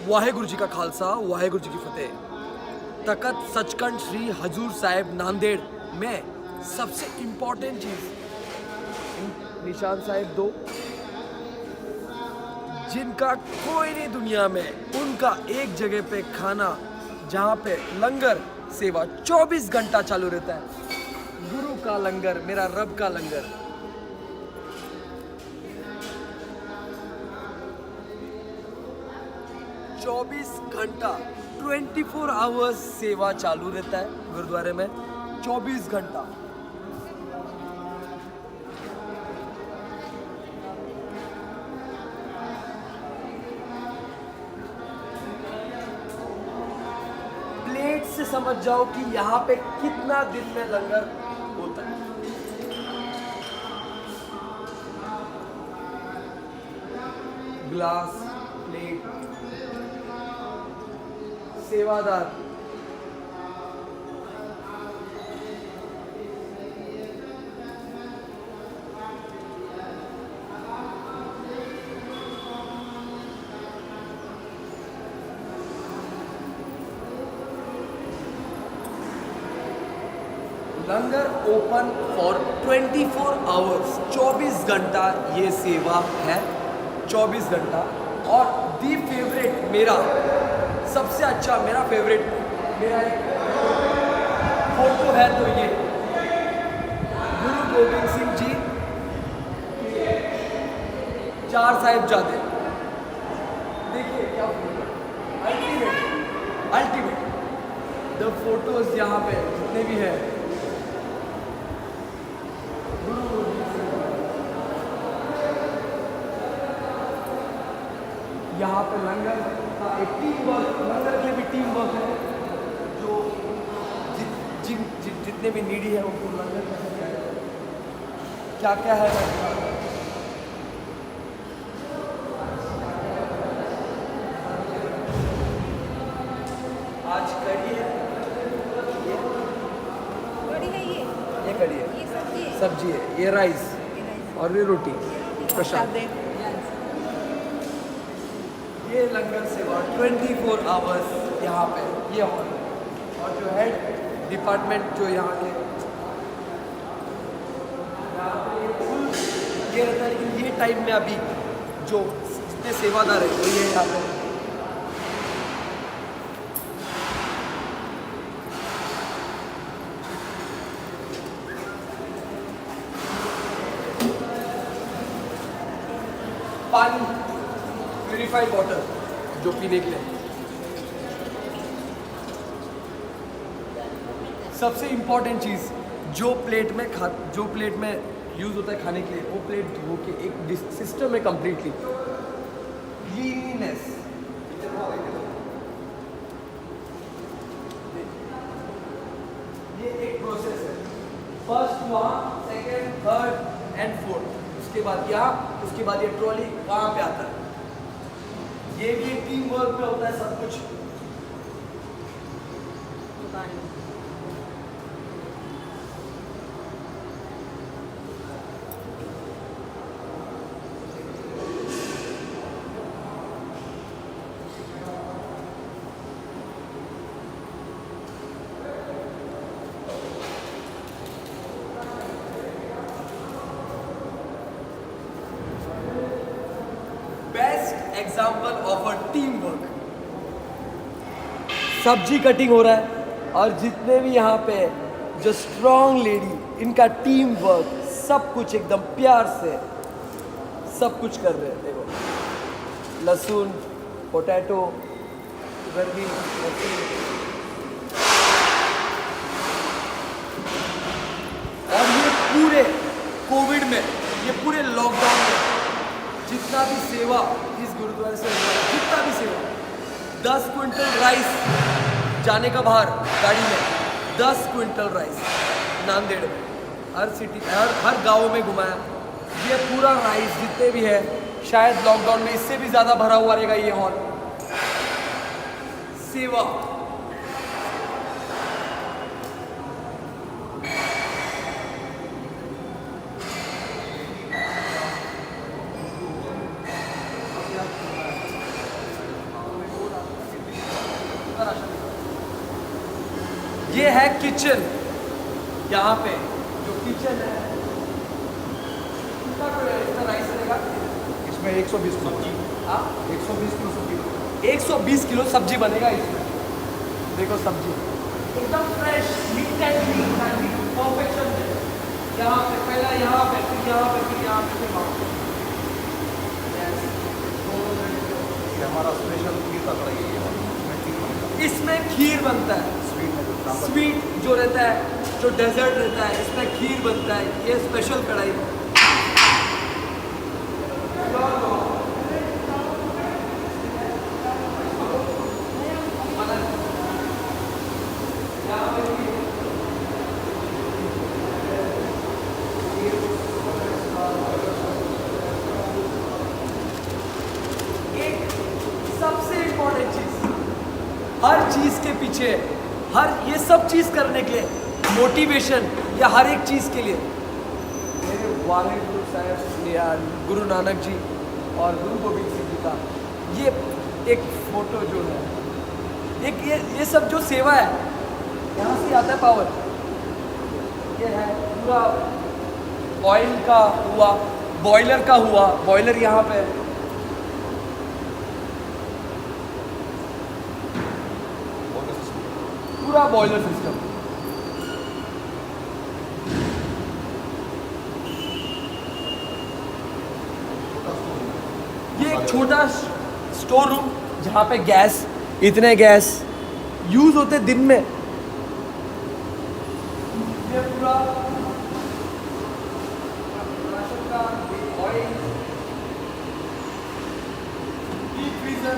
वाहेगुरु जी का खालसा वाहेगुरु जी की फतेह। तखत सचखंड श्री हजूर साहिब नांदेड़ में सबसे इम्पोर्टेंट चीज़ निशान साहिब 2 जिनका कोई नहीं दुनिया में, उनका एक जगह पे खाना जहाँ पे लंगर सेवा 24 घंटा चालू रहता है। गुरु का लंगर, मेरा रब का लंगर। चौबीस घंटा 24 आवर्स सेवा चालू रहता है गुरुद्वारे में। 24 घंटा प्लेट से समझ जाओ कि यहाँ पे कितना दिन में लंगर होता है। ग्लास, प्लेट, सेवादार, लंगर ओपन फॉर 24 आवर्स। 24 घंटा ये सेवा है, 24 घंटा। और दी फेवरेट मेरा सबसे अच्छा, मेरा फेवरेट, मेरा एक फोटो है तो ये गुरु गोविंद सिंह जी 4 साहिबजादे। देखिए क्या अल्टीमेट द फोटोज यहाँ पे जितने भी हैं, यहाँ पे लंगर का एक टीम वर्क, लंगर के लिए भी टीम वर्क है। जो जितने भी नीडी है उनको लंगर क्या क्या है। कड़ी है, कड़ी है ये कड़ी है, ये सब्जी है सब्जी है, ये राइस और ये रोटी प्रसाद। ये लंगर सेवा 24 आवर्स यहाँ पे, ये हॉल। और जो हेड डिपार्टमेंट जो यहाँ के ये फुल ये रहता है, लेकिन ये टाइम में अभी जो इतने सेवादार है वो ये यहाँ पे पानी प्यूरिफाइड वाटर जो पीने के लिए। सबसे इम्पोर्टेंट चीज़ जो प्लेट में यूज़ होता है खाने के लिए, वो प्लेट धो के एक सिस्टम है कंप्लीटली क्लीनलीनेस। ये एक प्रोसेस है, फर्स्ट वहाँ, सेकेंड, थर्ड एंड फोर्थ, उसके बाद यहाँ, उसके बाद ये ट्रॉली वहाँ पे आता है। ये भी टीम वर्क में होता है सब कुछ। Best example of a team work. सब्जी कटिंग हो रहा है और जितने भी यहाँ पे जो स्ट्रॉन्ग लेडी, इनका टीम वर्क, सब कुछ एकदम प्यार से सब कुछ कर रहे हैं। देखो लहसुन, पोटैटो, उधर भी लहसुन, और ये पूरे कोविड में, ये पूरे लॉकडाउन में जितना भी सेवा इस गुरुद्वारे से हुआ है, जितना भी सेवा, 10 क्विंटल राइस जाने का बाहर गाड़ी में, 10 क्विंटल राइस नांदेड़ में, हर सिटी हर गाँव में घुमाया। ये पूरा राइस जितने भी है, शायद लॉकडाउन में इससे भी ज़्यादा भरा हुआ रहेगा ये हॉल। सेवा ये है किचन। यहाँ पे जो किचन है, कितना राइस रहेगा इसमें 120 किलो सब्जी, हाँ 120 किलो सब्जी, 120 किलो सब्जी बनेगा इसमें। देखो सब्जी एकदम fresh, neat and clean, perfection है। यहाँ पे पहला, यहाँ पे फिर यहाँ पे, फिर यहाँ पे, फिर वहाँ पे। ये हमारा स्पेशल खीर का कढ़ाई है। इसमें खीर बनता है, स्वीट जो रहता है, जो डेजर्ट रहता है, इसमें खीर बनता है। ये स्पेशल कढ़ाई सबसे इम्पोर्टेंट चीज, हर चीज के पीछे, हर ये सब चीज करने के लिए मोटिवेशन, या हर एक चीज के लिए मेरे वाले गुरु साहब या गुरु नानक जी और गुरु गोविंद सिंह जी का ये एक फोटो जो है, एक ये सब जो सेवा है, यहाँ से आता है पावर। ये है पूरा ऑयल का हुआ, बॉयलर का हुआ, बॉयलर यहाँ पे है। पूरा बॉयलर सिस्टम। ये एक छोटा स्टोर रूम जहाँ पे गैस, इतने गैस यूज होते दिन में। ये पूरा राशन का ऑयल, डीप फ्रीजर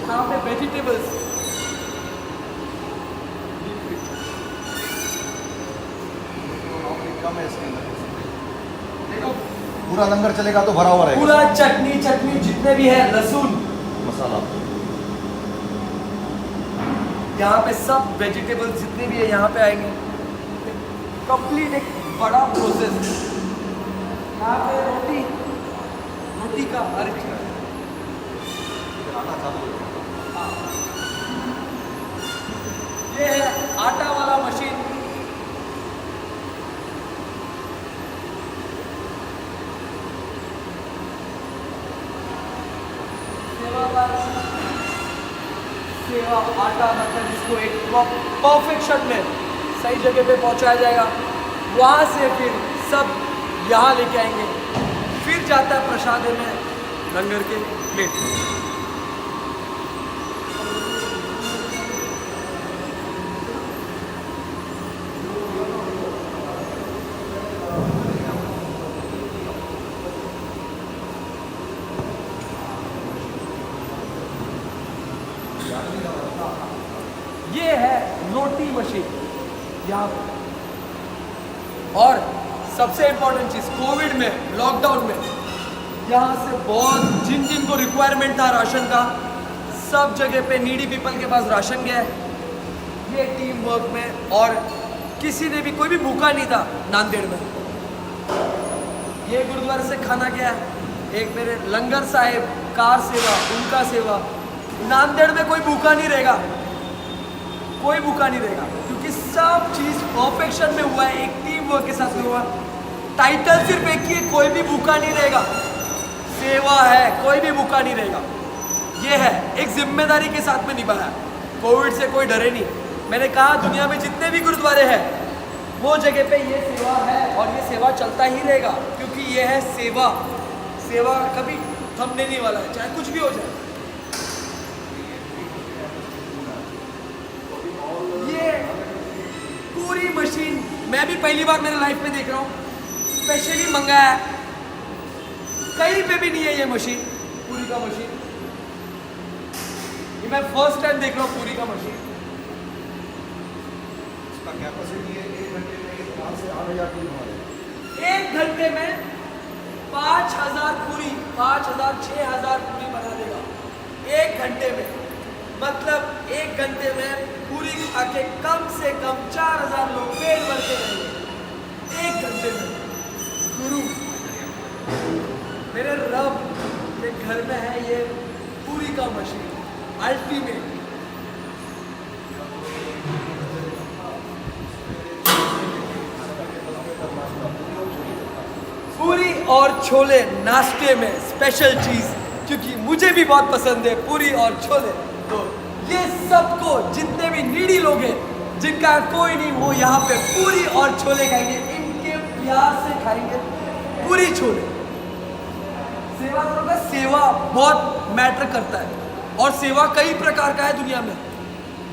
जहाँ पे वेजिटेबल्स, कम है इसके अंदर। देखो पूरा लंगर चलेगा तो भरा हुआ रहेगा। पूरा चटनी जितने भी है, लहसुन, मसाला यहाँ पे सब वेजिटेबल्स जितने भी है यहाँ पे आएंगे। कंप्लीट एक बड़ा प्रोसेस है। यहाँ पे रोटी का हर एक चीज़। ये है आटा वाला मशीन। सेवा आटा मतलब इसको एक परफेक्शन में सही जगह पे पहुंचाया जाएगा। वहाँ से फिर सब यहाँ लेके आएंगे, फिर जाता है प्रसाद में लंगर के प्लेट में। ये है रोटी मशीन यहाँ पे। और सबसे इम्पोर्टेंट चीज़, कोविड में, लॉकडाउन में यहाँ से बहुत जिन को रिक्वायरमेंट था राशन का, सब जगह पे नीडी पीपल के पास राशन गया है। ये टीम वर्क में, और किसी ने भी, कोई भी भूखा नहीं था नांदेड़ में। ये गुरुद्वारे से खाना गया है। एक मेरे लंगर साहिब, कार सेवा, उनका सेवा। नांदेड़ में कोई भूखा नहीं रहेगा, कोई भूखा नहीं रहेगा, क्योंकि सब चीज़ परफेक्शन में हुआ है, एक टीम वर्क के साथ में हुआ। टाइटल सिर्फ एक ही है, कोई भी भूखा नहीं रहेगा। सेवा है, कोई भी भूखा नहीं रहेगा। ये है एक जिम्मेदारी के साथ में निभाया। कोविड से कोई डरे नहीं। मैंने कहा दुनिया में जितने भी गुरुद्वारे हैं वो जगह पे ये सेवा है, और ये सेवा चलता ही रहेगा, क्योंकि ये है सेवा। सेवा कभी थमने नहीं वाला है, चाहे कुछ भी हो जाए। ये पूरी मशीन मैं भी पहली बार मेरे लाइफ में देख रहा हूँ, स्पेशली मंगाया है। कहीं पे भी नहीं है ये मशीन, पूरी का मशीन। ये मैं फर्स्ट टाइम देख रहा हूँ पूरी का मशीन। इसका कैपेसिटी है 1 घंटे में 5 से 8,000 पूरी हमारे। 1 घंटे में 5,000 पूरी, 5,000 6,000 पूरी बना देगा 1 घंटे में। मतलब 1 घंटे में पूरी खा के कम से कम 4,000 लोग पेट भर के रहेंगे 1 घंटे में। गुरु मेरे रब के घर में है ये पूरी का मशीन, अल्टीमेट। पूरी और छोले नाश्ते में स्पेशल चीज, क्योंकि मुझे भी बहुत पसंद है पूरी और छोले। तो ये सबको, जितने भी नीडी लोग हैं, जिनका कोई नहीं, वो यहाँ पे पूरी और छोले खाएंगे। इनके प्यार से खाएंगे पूरी छोले। सेवा का सेवा बहुत मैटर करता है, और सेवा कई प्रकार का है दुनिया में।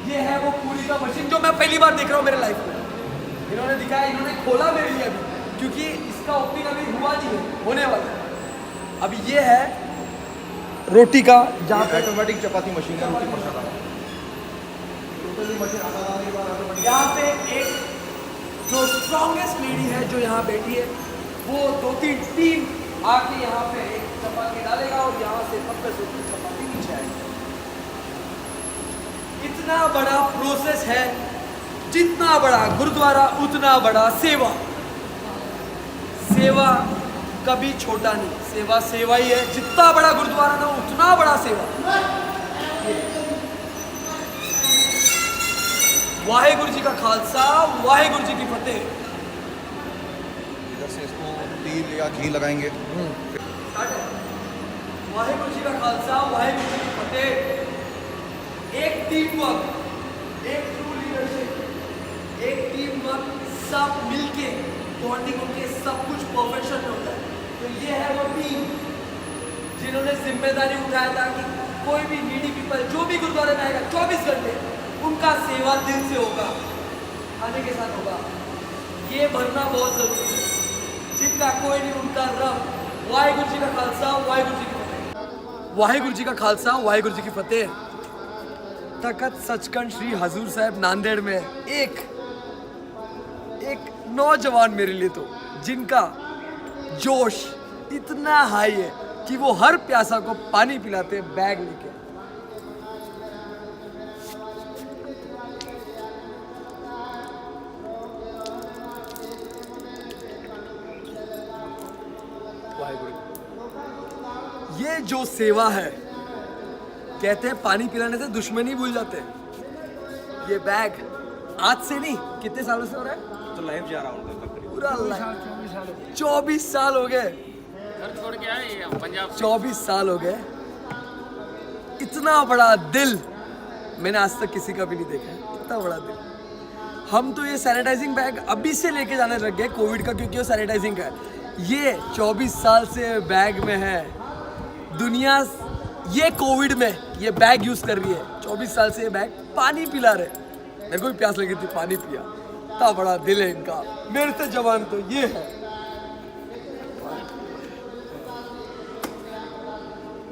ये है वो पूरी का मशीन जो मैं पहली बार देख रहा हूँ मेरे लाइफ में। इन्होंने दिखाया, इन्होंने खोला मेरे लिए अभी, क्योंकि इसका ओपनिंग अभी हुआ नहीं है, होने वाला है। अभी ये है रोटी का, जहाँ पे ऑटोमेटिक चपाती मशीन है, रोटी पका रहा है। टोटली मशीन यहाँ पे एक जो स्ट्रॉन्गेस्ट लेडी है जो यहाँ बैठी है, वो 2-3 टीम आके यहाँ पे एक चपाती डालेगा, और यहाँ से पत्थर से चपाती नीचे आएगी। इतना बड़ा प्रोसेस है, जितना बड़ा गुरुद्वारा उतना बड़ा सेवा। सेवा कभी छोटा नहीं, सेवा सेवा ही है। जितना बड़ा गुरुद्वारा ना उतना बड़ा सेवा। वाहेगुरु जी का खालसा, वाहेगुरु जी की फतेह। इधर से इसको तेल या घी लगाएंगे। वाहेगुरु जी का खालसा, वाहेगुरु जी की फतेह। एक टीम वर्क, एक ट्रू लीडरशिप, एक टीम वर्क, सब मिलके बॉन्डिंग होके सब कुछ परफेक्शन में होता है। तो ये है वो टीम जिन्होंने जिम्मेदारी उठाया था कि कोई भी नीडी पीपल जो भी गुरुद्वारे में आएगा 24 घंटे उनका सेवा दिल से होगा, खाने के साथ होगा। ये भरना बहुत जरूरी है। जिनका कोई नहीं, उनका रब। वाहेगुरु जी का खालसा, वाहेगुरु जी की फतेह। वाहेगुरु जी का खालसा, वाहेगुरु जी की फतेह। तखत सचखंड श्री हजूर साहब नांदेड़ में एक नौजवान मेरे लिए तो, जिनका जोश इतना हाई है कि वो हर प्यासा को पानी पिलाते हैं बैग लेके। से जो सेवा है, कहते हैं पानी पिलाने से दुश्मनी भूल जाते हैं। ये बैग आज से नहीं, कितने सालों से हो रहा है? तो लाइव जा रहा हूँ तकरीबन पूरा 24 साल हो गए। घर छोड़ के आए हम पंजाब 24 साल हो गए। इतना बड़ा दिल मैंने आज तक किसी का भी नहीं देखा है, इतना बड़ा दिल। हम तो ये सैनिटाइजिंग बैग अभी से लेके जाने लग गए कोविड का, क्योंकि वो सैनिटाइजिंग का है। ये 24 साल से बैग में है। दुनिया ये कोविड में ये बैग यूज कर रही है। 24 साल से ये बैग पानी पिला रहे। मेरे को भी प्यास लगी थी, पानी पिया। इतना बड़ा दिल है इनका। मेरे से जवान तो ये है।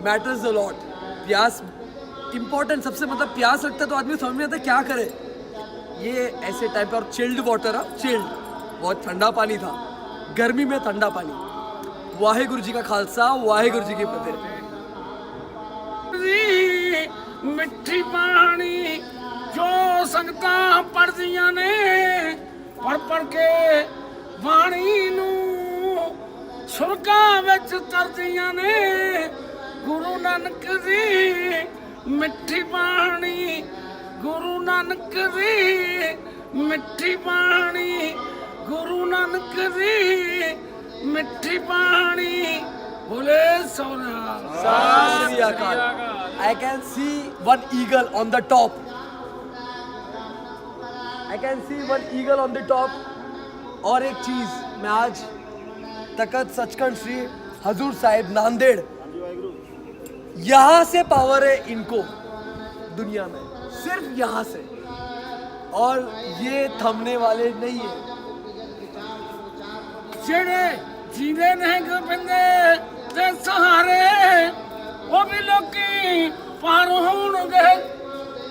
Matters a lot. प्यास इंपॉर्टेंट सबसे, मतलब प्यास लगता है तो आदमी समझ में आता है क्या करे। ये ऐसे टाइप का, और चिल्ड वाटर है, चिल्ड, बहुत ठंडा पानी था, गर्मी में ठंडा पानी। वाहेगुरु जी का खालसा, वाहेगुरु जी की फतेह। मिट्टी पानी जो संगतां पढ़दियां ने, पढ़ के बाणी नूं सुरगां विच तरदियां ने। गुरु नानक दी मिट्टी पानी, गुरु नानक दी मिट्टी पानी, गुरु नानक दी मिट्टी पानी। बोले सोना Shri Akal. I can see one eagle on the top. I can see one eagle on the top. और एक चीज मैं आज तखत सचखंड श्री हजूर साहिब नांदेड़, यहाँ से पावर है इनको दुनिया में, सिर्फ यहाँ से, और ये थमने वाले नहीं है। ਜਿਹੜੇ ਜੀਂਦੇ ਨੇ ਗੋਬਿੰਦੇ ਦੇ ਸਹਾਰੇ, ਉਹ ਵੀ ਲੋਕੀ ਪਾਰ ਹੋਣਗੇ,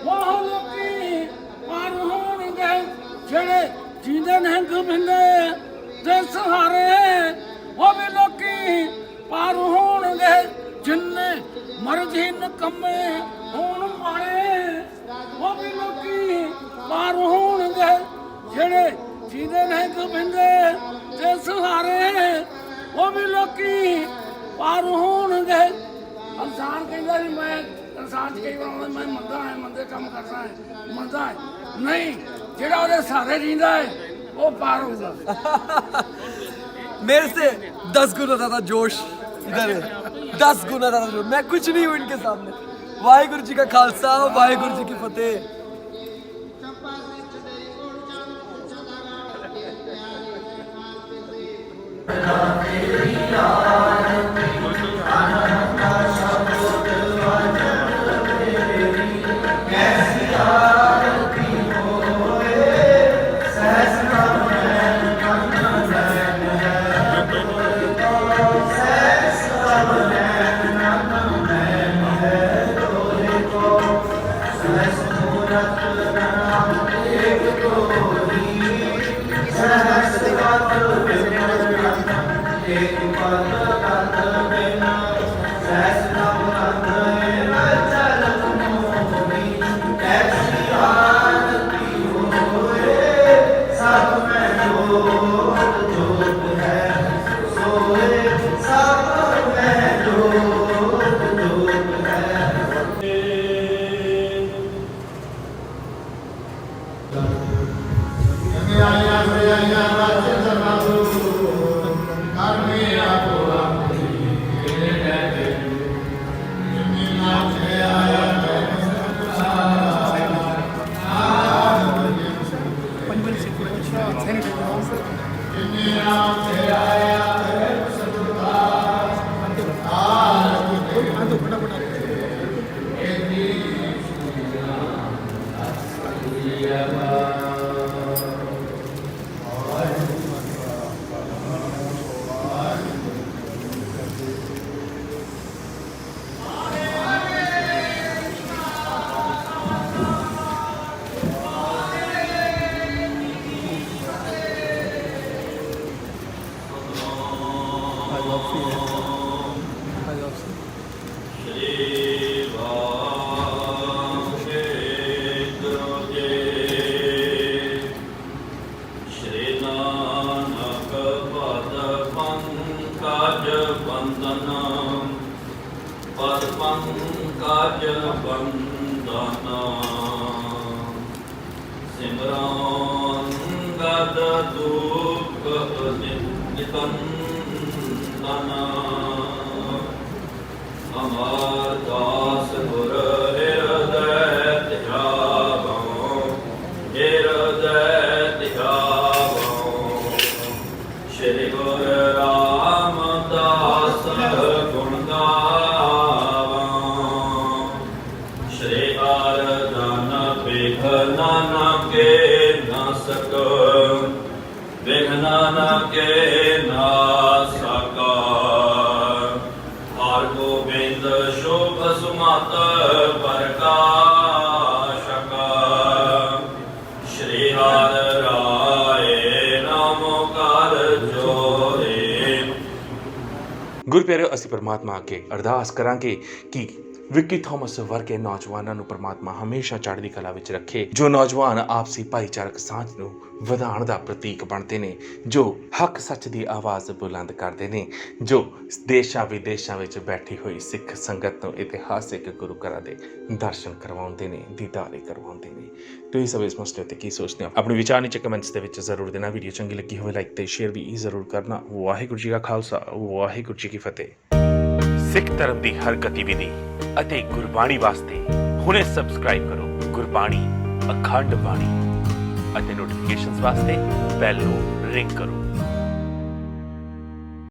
ਉਹ ਲੋਕੀ ਪਾਰ ਹੋਣਗੇ। ਜਿਹੜੇ ਜੀਂਦੇ ਨੇ ਗੋਬਿੰਦੇ ਦੇ ਸਹਾਰੇ, ਉਹ ਵੀ ਲੋਕੀ ਪਾਰ ਹੋਣਗੇ। ਜਿੰਨੇ ਮਰਜ਼ੀ ਨਿਕੰਮੇ ਹੋਣ ਵਾਲੇ, ਉਹ ਵੀ ਲੋਕੀ ਪਾਰ ਹੋਣਗੇ। ਜਿਹੜੇ ਜੀਂਦੇ ਨੇ ਗੋਬਿੰਦੇ ਦੇ ਸਹਾਰੇ, ਉਹ ਵੀ ਲੋਕੀ ਪਾਰ ਹੋਣਗੇ। ਇਨਸਾਨ ਕਹਿੰਦਾ ਜੀ ਮੈਂ ਇਨਸਾਨ 'ਚ ਕਈ ਵਾਰ ਆਉਂਦਾ ਮੈਂ ਮੰਦਾ ਹੈ, ਮੰਦੇ ਕੰਮ ਕਰਦਾ ਹੈ, ਮੰਦਾ ਹੈ। ਨਹੀਂ, ਜਿਹੜਾ ਉਹਦੇ ਸਹਾਰੇ ਜੀਂਦਾ ਹੈ ਉਹ ਪਾਰ ਹੋਊਗਾ। मेरे से 10 गुना ज्यादा जोश इधर है, 10 गुना ज्यादा जोश। मैं कुछ नहीं हूँ इनके सामने। वाहेगुरु जी का खालसा, वाहेगुरु जी की फतेह। एक पल ਕਾਜ ਬੰਦਨਾ ਸਿਮਰਨ ਗਦ ਦੁਖ ਨਿਤੰਦਨਾ ਅਮਰ ਦਾਸ ਗੁਰ ਹਿਰਦੈ ਧਿਆਵੋ ਹਿਰਦੈ ਧਿਆਵੋ ਸ਼੍ਰੀ ਗੁਰ ਰਾਮਦਾਸ ਗੁਣ ਗਾਵਾਂ ਸ਼੍ਰੀ ਹਰਿ ਜਨ ਬਿਘਨ ਨ ਕੇ ਨ ਸਕੈ ਬਿਘਨ ਨ ਕੇ ਨ ਸਕੈ ਹਰਿ ਗੋਬਿੰਦ ਸ਼ੋਭ ਸੁਮਤ ਪ੍ਰਕਾਸ਼ਕ ਸ਼੍ਰੀ ਹਰਿ ਰਾਏ ਨਾਮ ਕਰ ਜੋਰੇ। ਗੁਰ ਪਿਆਰਿਓ, ਅਸੀਂ ਪਰਮਾਤਮਾ ਅੱਗੇ ਅਰਦਾਸ ਕਰਾਂਗੇ ਕਿ ਵਿੱਕੀ ਥਾਮਸ ਵਰਗੇ ਨੌਜਵਾਨਾਂ ਨੂੰ ਪਰਮਾਤਮਾ ਹਮੇਸ਼ਾ ਚੜ੍ਹਦੀ ਕਲਾ ਵਿੱਚ ਰੱਖੇ, ਜੋ ਨੌਜਵਾਨ ਆਪਸੀ ਭਾਈਚਾਰਕ ਸਾਂਝ ਨੂੰ ਵਧਾਉਣ ਦਾ ਪ੍ਰਤੀਕ ਬਣਦੇ ਨੇ, ਜੋ ਹੱਕ ਸੱਚ ਦੀ ਆਵਾਜ਼ ਬੁਲੰਦ ਕਰਦੇ ਨੇ, ਜੋ ਦੇਸ਼ਾਂ ਵਿਦੇਸ਼ਾਂ ਵਿੱਚ ਬੈਠੀ ਹੋਈ ਸਿੱਖ ਸੰਗਤ ਨੂੰ ਇਤਿਹਾਸਿਕ ਗੁਰੂ ਘਰਾਂ ਦੇ ਦਰਸ਼ਨ ਕਰਵਾਉਂਦੇ ਨੇ, ਦੀਦਾਰੇ ਕਰਵਾਉਂਦੇ ਨੇ। ਤੁਸੀਂ ਸਭ ਇਸ ਮਸਲੇ ਉੱਤੇ ਕੀ ਸੋਚਦੇ ਹੋ? ਆਪਣੇ ਵਿਚਾਰ ਨੀਚੇ ਕਮੈਂਟਸ ਦੇ ਵਿੱਚ ਜ਼ਰੂਰ ਦੇਣਾ। ਵੀਡੀਓ ਚੰਗੀ ਲੱਗੀ ਹੋਵੇ ਲਾਈਕ ਤੇ ਸ਼ੇਅਰ ਵੀ ਜ਼ਰੂਰ ਕਰਨਾ। ਵਾਹਿਗੁਰੂ ਜੀ ਕਾ ਖਾਲਸਾ, ਵਾਹਿਗੁਰੂ ਜੀ ਕੀ ਫਤਿਹ। ਸਿੱਖ ਧਰਮ ਦੀ ਹਰ ਗਤੀਵਿਧੀ ਅਤੇ ਗੁਰਬਾਣੀ ਵਾਸਤੇ ਹੁਣੇ ਸਬਸਕ੍ਰਾਈਬ ਕਰੋ ਗੁਰਬਾਣੀ ਅਖੰਡ ਬਾਣੀ ਅਤੇ ਨੋਟੀਫਿਕੇਸ਼ਨਸ ਵਾਸਤੇ ਬੈਲ ਨੂੰ ਰਿੰਗ ਕਰੋ।